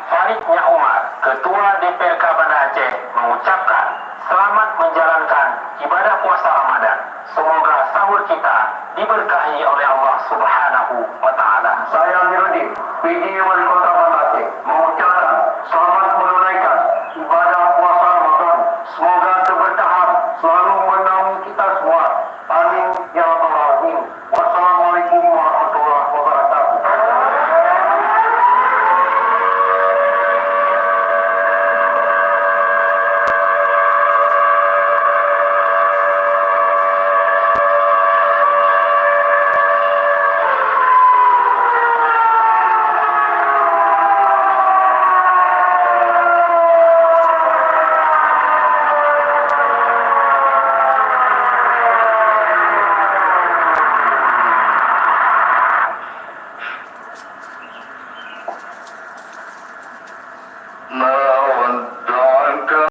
Faridnya Umar, Ketua DPRK Banda Aceh, mengucapkan selamat menjalankan ibadah puasa Ramadan. Semoga sahur kita diberkahi oleh Allah Subhanahu wa Ta'ala. Saya Amiruddin, PD Wali Kota Banda Aceh, mengucapkan selamat